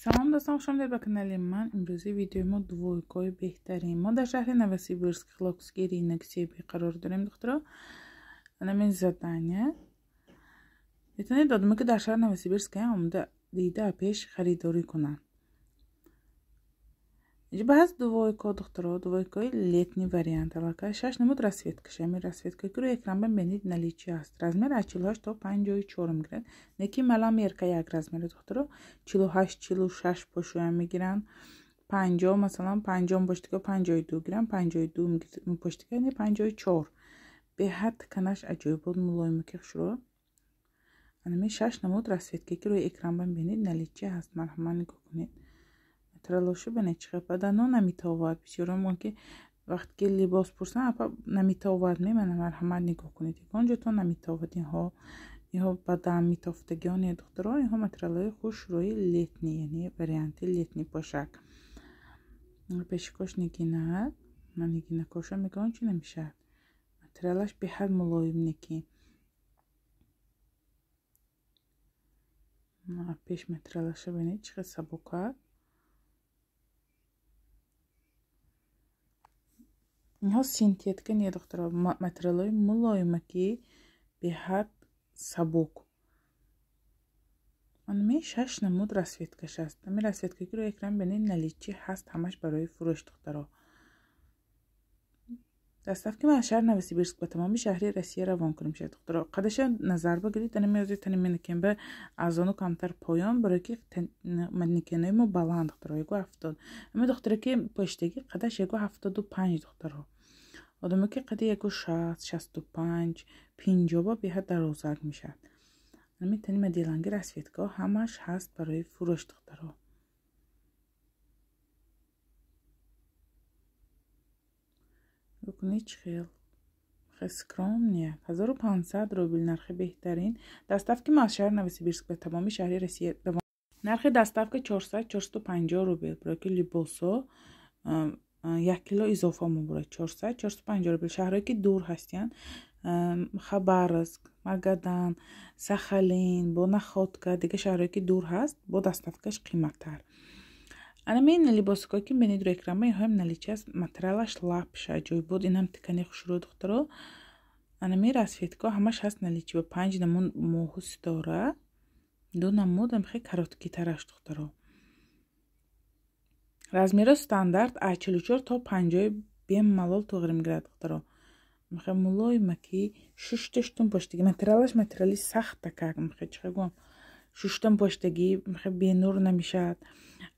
سلام دوستان، خوش آمدید به کانال من. امروزی ویدیو ما دویکای بهترین ما در شهر نوسیبیرسک خلاقسگیری نکسیبی قرار داریم. دخترا من زدانیه میتونید آدمی که در شهر نوسیبیرسک آمده دیده پیش خریداری کنن. اینجا بعض دویکا دخترا دویکای لیتنی وریانت علاقه 6 نمود رسویت کشه می رسویت که رو اکران ببینید نلیچی است. رزمیر 48 تا 54 میگیرن. نکی ملام یرکا یک رزمیر دخترا 48 46 پشویم میگیرن. 50 مثلا 50 پشتگاه 52 گیرن. 52 پشتگاه نه 54 به حد کنش عجیب بود ملایم که شروع انمی 6 نمود رسویت که رو اکران ببینید نلیچی است. مرحمت نگاه کنید. ترالوشو بنه چه بدنو نمیتواند بسیار ممکن وقتی که لباس پرسن اپا نمیتواند میمونه. مرحمت نگاه کنید اونجا تو نمیتواند اینها بدن میتافتگیان دخترها اینها مترالای خوش روی لیتنی یعنی وریانت لیتنی پوشک پیشکش نگینه من نگینه کاشم میگم چی نمیشه مترالش به حد ملایم نکی پیش مترالش ببینید چقدر سبکه. اینها سینتیتیک نیه دخترها مترالای ملایمه که به حد سبک. من 6 نمود رسویتکش است. من رسویتکی رو اکرام ببینید نلیچی هست همش برای فروش دخترها. دستف که من شهر نوسیبیرسک به تمامی شهری روسیه روان کنیم شد دخترها. قدش نظر بگیرید تنمی از تنمی نکیم به از آنو کمتر پایان برای که من نکنه ما بالند دخترها یکو 70. اما دختره که پشتگی قدش یکو 75 دخترها. آدمی که قدی یکو 60 65 50 با به حد درازک میشد. اما تنمی دیلنگی رسویتگاه همش هست برای فروش دخترها. بکنید خیلی سکرام نیه 1500 روبل نرخ بهترین دستف که از شهر نوسیبیرسک به تمامی شهری روسیه نرخ دستف که 400 450 روبل برای که لباسا 1 کیلو اضافه مبارد 400 450 روبل. شهرهایی که دور هستین خبرسک مگدان ساخالین با نخودکا دیگه شهرهایی که دور هست با دستفکش قیمت تر. انا این لباسکایی که بینید رو اکرامه هم نلیچه است مترالش لپش جای بود این هم تکنی خوش رو دخترها. انا می رسویتگاه همش هست نلیچی با 5 نمون موهوس داره 2 نمود هم خیلی کاراتکی ترش دخترها. رزمیر استاندارد 44 تا 50 بیم ملال توغیر میگرد دخترها. میخوام ملایم که 6 تشتون پشتگی مترالش مترالی سخت تکه میخوام چه گم 6 تن پشتگی میخوام بی نور نمیشد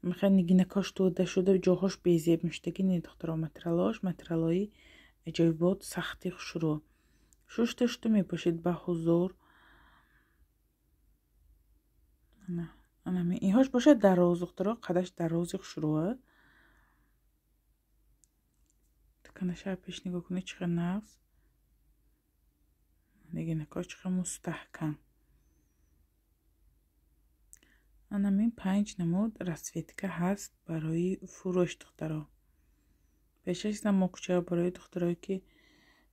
میخوام نگینه کاش توده شده جاهاش بیزیب میشتگی نی دخترها. مترالاش مترالایی جایبات سختی شروع 6 تشتون میپوشید به حضور انا می اینهاش باشه دراز دخترها قدش درازی شروعه تکنه شب پیش نگاه کنی چقدر نفس نگینه کاش چقدر مستحکم. این 5 نمود رسویتکه هست برای فروش دخترها. پیشش زمکچه برای دخترهایی که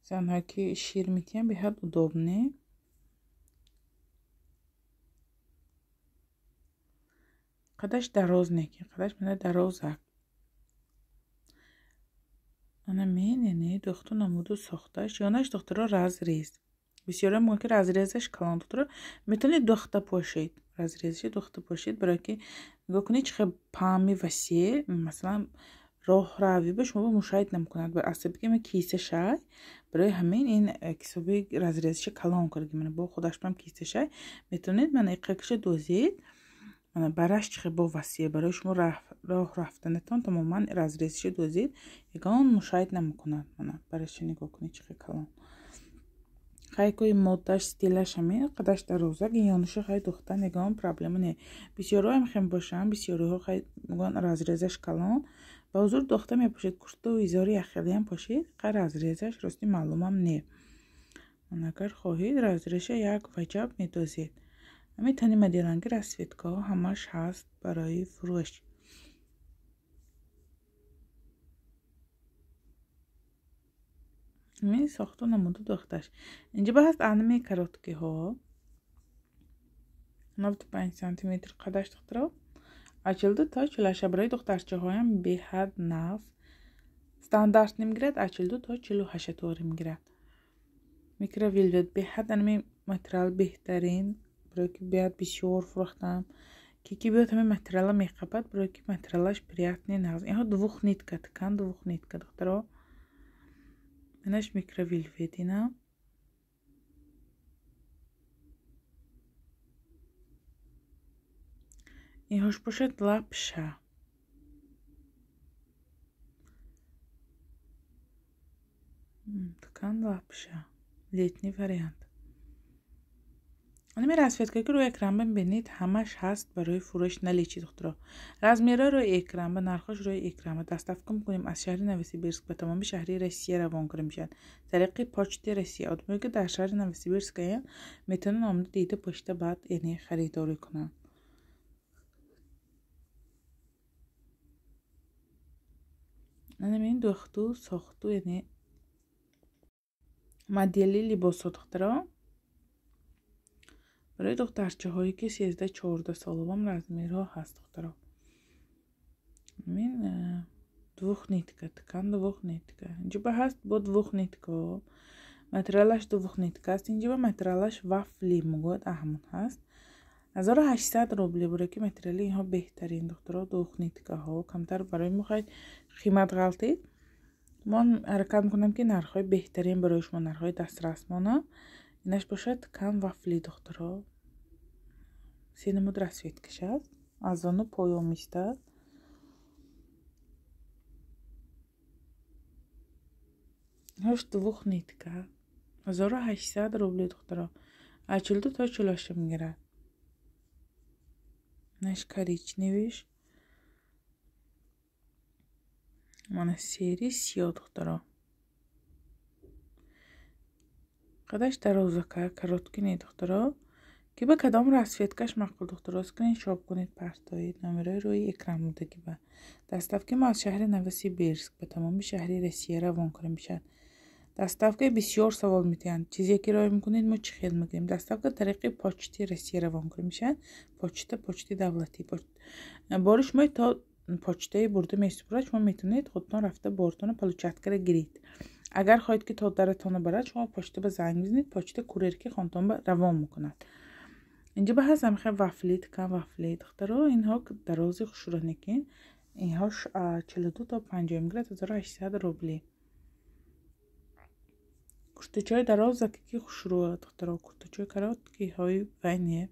زنهایی که شیر میتین به حد удобне. قدش دراز نکن قدش منه درازک. یعنی دختر نمودو ساختش یانش دخترها رزریز بسیار ممکن رزریزش کلان دخترها میتونید دختر پوشید رزریزش دختر پوشید برای که نگاه کنید چه پامی وسیع مثلا راه روی به شما مشاهده نمیکند بر اساس که من کیسه شای برای همین این کیسه رزریزش کلان کردم من با خودش هم کیسه شای میتونید من اقاقش دوزید من براش چه با وسیع برای شما راه رفتنتون تماما رزریزش دوزید یگان مشاهده نمیکند من براش نگاه کنید چه کلان خیلی کوی مدش ستیلش همین قدش در روزه گیانوش خیلی دختر نگاه پرابلم نه بسیاری هم خیم باشن بسیاری ها خیلی میگن رزریزش کلان با حضور دختر میپوشید کرده و ایزاری اخیلی هم پوشید غیر رزریزش راستی معلوم هم نه من اگر خواهید رزریزش یک وجب میدوزید میتونی مدیرنگی رسویتگاه همش هست برای فروش. می ساختو نموده دخترش اینجا به هست انمی کاراتکی ها 95 سانتی متر قدش دخترها Açıldı ta 40. برای دخترچه‌هایم به حد ناف ستاندارت میگیرد. açıldı ta 48 طوری میگیرد. میکروویلوت به حد انمی ماتریال بهترین برای که بیاد بسیار فروختم که بیاد همه ماتریالا میخواد برای که ماتریالاش приятный ناز. اینها двух нитка ткань двух нитка دخترها. اینش میکروویلوت اینا. اینهاش باشه لپشه. ткань لپشه. لیتنی وریانت. انا میره از که روی اکران ببینید همش هست برای فروش نلیچی دخترها. رزمیره روی اکران به نرخش روی اکران دستافکم کنیم از شهر نوسیبیرسک به تمام شهری روسیه روان کنیم میشن. طریق پاچتی روسیه آدمی که در شهر نوسیبیرسک هستن میتونن آمده دیده پشت بعد یعنی خریداری کنن. انا این دختو ساختو یعنی مدلی لباس دخترها برای دخترچه هایی که 13-14 سالم رزمیرها هست دخترها. این двух нитка ткань двух нитка. اینجا به هست با двух нитка. ماتریالش двух нитка است. اینجا به ماتریالش وافلی موگود احمد هست. 1800 روبلی برای که ماتریال اینها بهترین دخترها двух нитка ها. کمتر برای میخواید قیمت غلطید من حرکت میکنم که نرخ‌های بهترین برای شما نرخ‌های دسترس مانه. اینش باشه ткань وافلی دخترها. سینمود رسویت کشد از آنو پایان میستد. هاش двух нитка 1800 روبلی دخترها. açıldı تا 40 میگیرد. نش коричневиш من سری سیاه دخترها. قدش درازکه کروتکی دخترها که به کدام رسویتکش مقبول دخترها اسکرین شاپ کنید پرتایید نمره روی اکران بودگی به دستافکه ما از شهر نوسیبیرسک به تمام شهری روسیه روان کنیم میشن. دستافکه بسیار سوال میتین چیزی که رای میکنید ما چی خیلی میگیم. دستافکه طریق پاچتی روسیه روان کنیم میشن. پاچتی دولتی بارش ما تا پاچتی برده میسپرد شما میتونید خودتان رفته بارتون پلوچتکر گیرید. اگر خواهید که تا درتان برد شما پاچته به زنگ بزنید پاچته کوریر که خانتان به روان میکند. اینجا به هست همیخه وفلی ткань وفلی دخترها. اینها درازی خوشورا نکین. اینهاش 42 تا 50 میگرد 1800 روبلی. کورتچای دراز که خوشورا دخترها. کورتچای کرات که های وینیه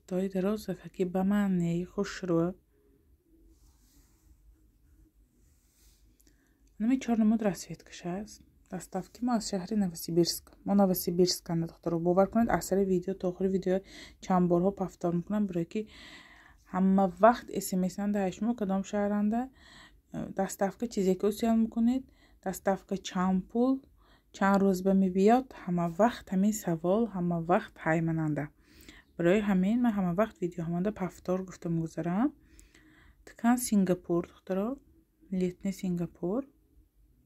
تای دراز که به من خوشورا. نمی 4 نمود رسویت کشه است. دستافکی ما از شهر نوسیبیرسک. ما نوسیبیرسک کنه دخترها. باور کنید اثر ویدیو تا آخر ویدیو چند بارها پفتار میکنم برای که همه وقت اسمس انده شما کدام شهرنده دستافکی چیزی که اوسیال میکنید دستافکی چند پول چند روز به می بیاد همه وقت همین سوال همه وقت هایمننده. برای همین من همه وقت ویدیو همانده پفتار گفتم گذارم. ткань سینگاپور دخترها. لیتنی سینگاپور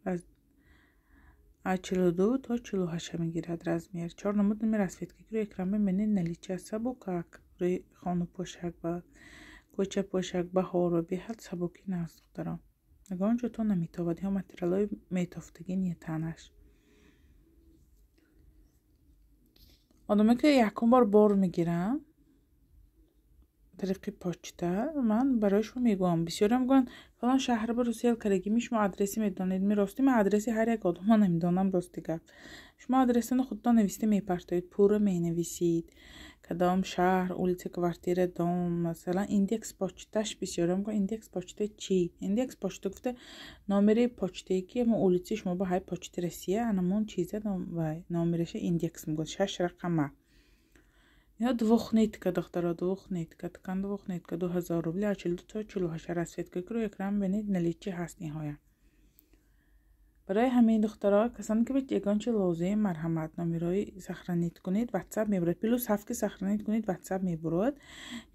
از 42 تا 48 میگیرد رزمیر. 4 نمود نمی رسوید که روی اکران ببینید نلیچه سبوکک روی خانو پوشک با کوچه پوشک بهار و بیحد سبوکی نست دختران. نگاه اونجا تو نمیتابد ها متریال های میتافتگی نیه تنش. آدمه که یکم بار میگیرم طریقی پاچته من برایشون میگم بسیاری میگن فلان شهر برو سیل کرگی می شما ادرسی میدانید می راستی من ادرسی هر یک آدم نمیدانم راستی گفت. شما ادرسن خودتان نویسته میپرتایید پوره می نویسید کدام شهر اولیت کوارتیر دام مثلا ایندکس پاچتش بسیاری میگن ایندکس پاچته چی ایندکس پاچته گفته نامره پاچته که ما اولیتی شما با های پاچته رسیه انمون چیزه و نامرش ایندکس میگه 6 رقمه. یا двух нитка دخترها двух нитка ткань двух нитка 2000 روبلی 42 تا 48 رسید که روی اکران ببینید نلیچی هست نهایت. برای همین دخترها کسانی که به یگانچه لازم مرحمت نامیرای سخرانیت کنید واتساپ میبرد پلوس هفت که سخرانیت کنید واتساپ میبرد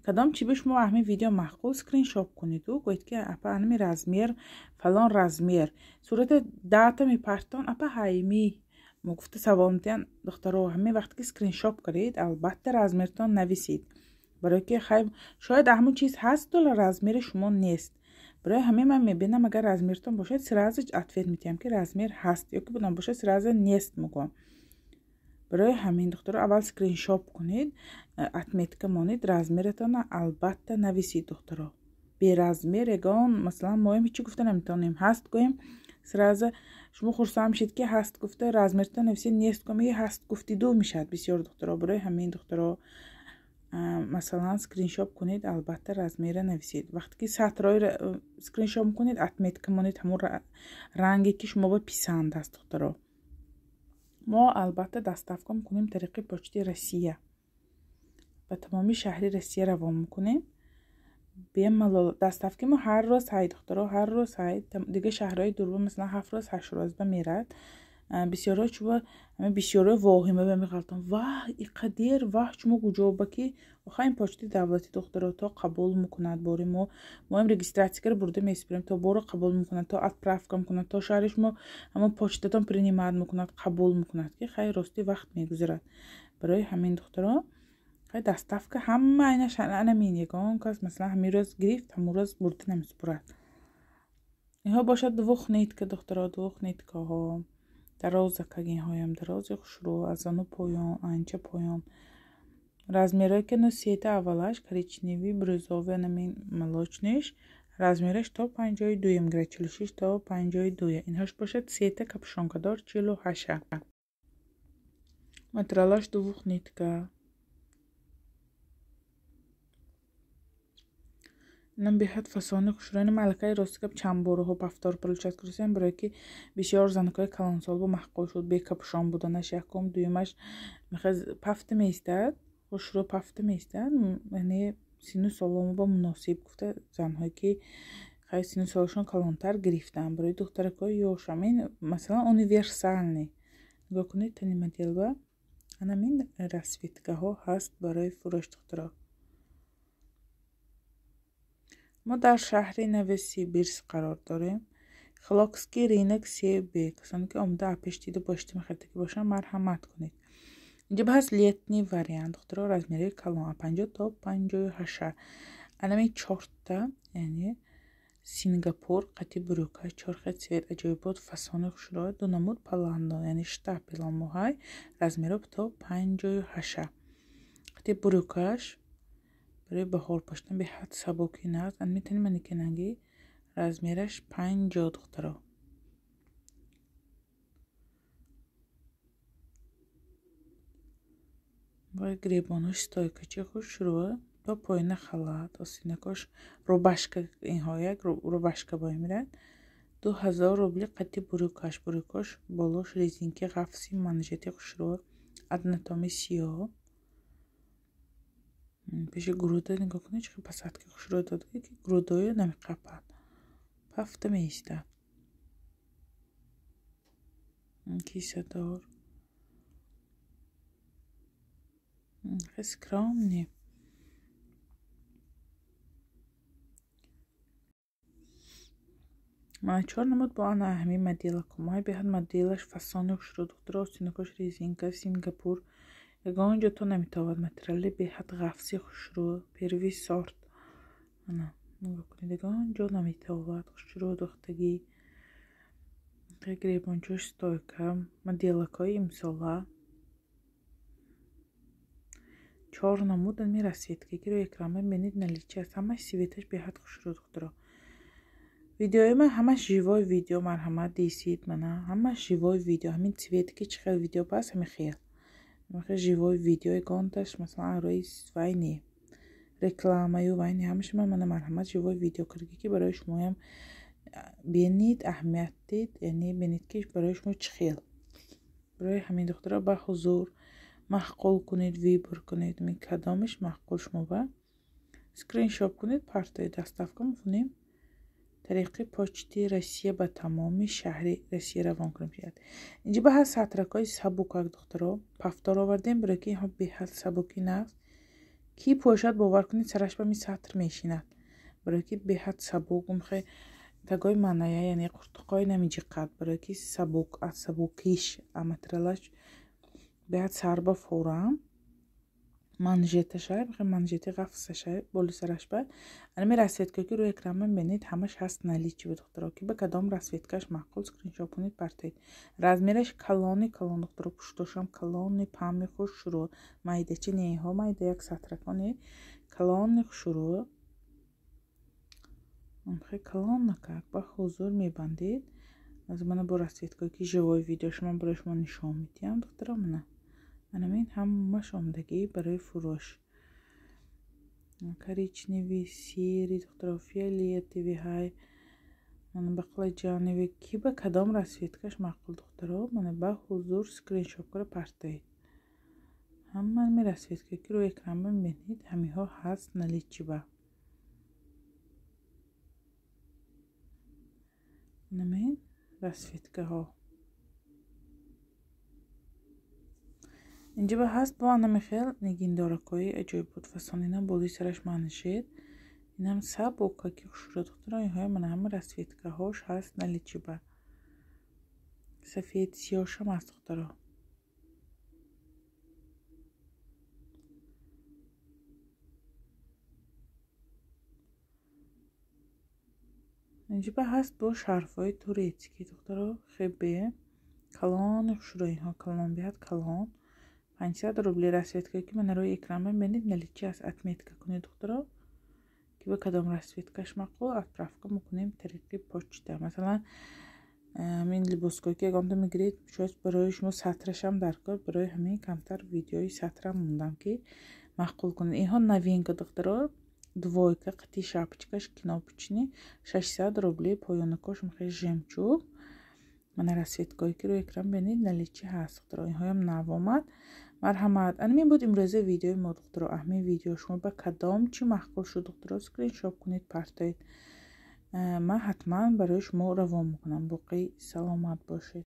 کدام چی به شما همین ویدیو مخصوص اسکرین شاپ کنید و گوید که اپا انمی رزمیر فلان رزمیر صورت داتا میپرتان اپا هایمی گفته سوالمتین دخترها همه وقتی که اسکرین شاپ کرید البته رزمیرتان نویسید برای که خیلی شاید همون چیز هست ولی رزمیر شما نیست. برای همین من میبینم اگر رزمیرتون باشه سرازش اتفیت میتیم که رزمیر هست یا که بدون باشه سراز نیست میگم. برای همین دختر اول سکرین شاپ کنید، اتمیت که مانید رزمیرتون البته نویسید دخترها. بی رزمیر اگان مثلا ما هیچی گفته نمیتونیم، هست گویم سراز شما خرسا میشید که هست گفته رزمیرتون نویسید، نیست گویم هست گفتی دو میشد بسیار دخترها. برای همین دخترها مثلا سکرین شاپ کنید البته رزمیر نویسید. وقتی که سطرهای سکرین شاپ کنید اتمیت که مانید همون رنگی که شما به پیسند است دخترها. ما البته دستافکا میکنیم طریق پشتی روسیه به تمامی شهری روسیه روان میکنیم. بیام دستافکی ما هر روز هست دخترها، هر روز هست دیگه شهرهای دور مثلا 7 روز 8 روز به میرد. بسیارا چوبا بسیارا واهمه به میگفتن واه این قدیر واه چما کجا بکی آخه این پشتی دولتی دخترها تا قبول میکند باری ما هم رجیستراسی کرده برده میسپریم تا بارو قبول میکند تا اتپرافکا میکند تا شهرش ما اما پشتتان پرینیماد میکند قبول میکند که خیلی راستی وقت میگذرد. برای همین دخترها خیلی دستافکا همه اینش انمین یکان کس مثلا همین روز گرفت همون روز برده نمیسپرد. اینها باشد دو خنید که دخترها دو خنید که ها دراز کگین هایم دراز خوشرو از آنو پایان اینچه پایان رزمیره که نسیت اولش کریچنیوی بروزاوی نمین ملاچنش رزمیرش تا 52 گرچلشش تا 52 اینهاش باشد سیت کپشانکدار 48 مترالاش دو نیتکا اینم بیهد فسانه خوشرانی ملکه راستگب چند باره ها پفتار پلوچت کرسیم برای که بسیار زنکای کلانسال با محقول شد به کپشان بودنش یکم دویمش میخواد پفت میستد خوشرو پفت میستد یعنی سینو سالامو با مناسب گفته زنهایی که خیلی سینو سالشون کلانتر گرفتن برای دخترکای یوشمین مثلا اونیورسال نی نگاه کنید تنی مدیل با همین رسویتگه ها هست برای فروش دخترها. ما در شهر نوسیبیرسک قرار داریم. خلاکسکی رینک سی بی کسانی که آمده اپش دیده باشتی میخواید که باشن مرحمت کنید. اینجا بحث لیتنی وریانت دخترها رزمیره کلان 50 تا 58 علمی چارتا یعنی سینگاپور قطی بروکای چارخت سویت اجایبات فسانه خوشرای دو نمود پلاندا یعنی شتا پیلان موهای رزمیره تا 58 قطی بروکاش برای بهار پاشتن به حد سبکی نست ان میتونیم من کننگی رزمیرش 50 دخترها. با گریبانش ستایکچی خوش شروع تا پایین خلات آسینکاش روباشکا اینها یک روباشکا باید میرن 2000 روبلی قطی بروکاش بالاش ریزینکی غفصی منجتی خوش شروع ادنتامی سیاه پیش گروده نگاه کنید چه پسات که خوش رو داده که گروده‌ای نمیقپد پفته میسته کیسه دار خسکرام نیم من 4 نمود با آن اهمی مدیله کمای به هد مدیلش فسانه خوش رو دختر آسینکاش ریزینکا سینگاپور اگه اونجا تو نمیتواد مترالی به حد غفصی خوش رو پیروی سارت انا نگاه کنید اگه اونجا نمیتواد خوش رو دختگی گریبانچوش ستایکا مدیلکای امسالا 4 نمود میرسید که گیرو اکرامه بینید نلیچه است همش سیویتش به حد خوش رو دخترا. ویدیوهای من همش جیوای ویدیو مرحمت دیسید منه همش جیوای ویدیو همین سیویتی که چخیل ویدیو پس همه خیل میخوای جیوای ویدیوی گانتش مثلا ارایس وینی رکلامه و وینی همش من مرحمت جیوای ویدیو کرده که برای شما هم بینید اهمیت دید یعنی بینید که برای شما چخیل برای همین دخترها با حضور محقول کنید ویبر کنید می کدامش محقول شما با سکرین شاپ کنید پارتای دستافکا میکنیم طریق پشتی روسیه به تمامی شهر روسیه روان کنیم شد. اینجا به هر سطرکای سبوک دخترها پفتار آوردیم برای که اینها به هر سبوکی نست کی پوشد باور کنید سرش به می سطر میشیند برای که به هر سبوک میخوای تگای منایه یعنی قرطقای نمیجی قد برای که سبوک از سبوکیش امترالش به هر سر با فورم манжеташ میخوام манжети قفسش بالا سرش بعد الان رسیدگی که روی اکران میبینید همش هست наличие دخترها که به کدام رسیدگیش معقول اسکرین شات کنید پرتید размерش کلانی دخترها پشتوشم کلانی پامی خوش شروع مایده چی نیه ها مایده یک سطر کنید کلانی شروع میخوای کلان نکرد با حضور میبندید از من با رسیدگی که جوای ویدیوش من برای شما نشون میدیم دخترها منه این همش آمدگی برای فروش коричневый серый دخترها фиолетовый های من баклажановый کی به کدام رسیدگیش معقول دخترها من با حضور سکرین شات کنه پرتید هم من می رسیدگی که روی اکران ببینید همه ها هست наличие با نمین رسیدگی ها اینجا به هست با انا میخیل نگین دارکایی عجایب بود فسانینا بولی سرش منشید این هم سبوکا که خشورا دخترها این های من همه رسیدگی هاش هست наличие با سفید سیاش هم هست دخترها اینجا به هست با شرفای توریتسکی دخترها خیلی کلان خشورا این ها کلان بیاد کلان 500 روبلی رسیدگی که من روی اکران ببینید наличие از اتمیتکا کنید دخترها که به کدام رسیدگیش معقول отправка میکنیم طریق پوچتا مثلا این لباسکایی که اگه میگیرید شاید برای شما سطرش هم درکار برای همین کمتر ویدیوی سطرم موندم که معقول کنید اینها новинка دخترها двойка قطعی شапочкаш кнопочный 600 روبلی پایانکاش میخوای жемчуг من رسیدگی که روی اکران ببینید наличие هست دخترها اینها هم نو آمد مرحمت این بود امروز ویدیو ما دخترها اهمی ویدیو شما به کدام چی معقول شد دخترها اسکرین شات کنید پرتید من حتما برای شما روان میکنم باقی سلامت باشید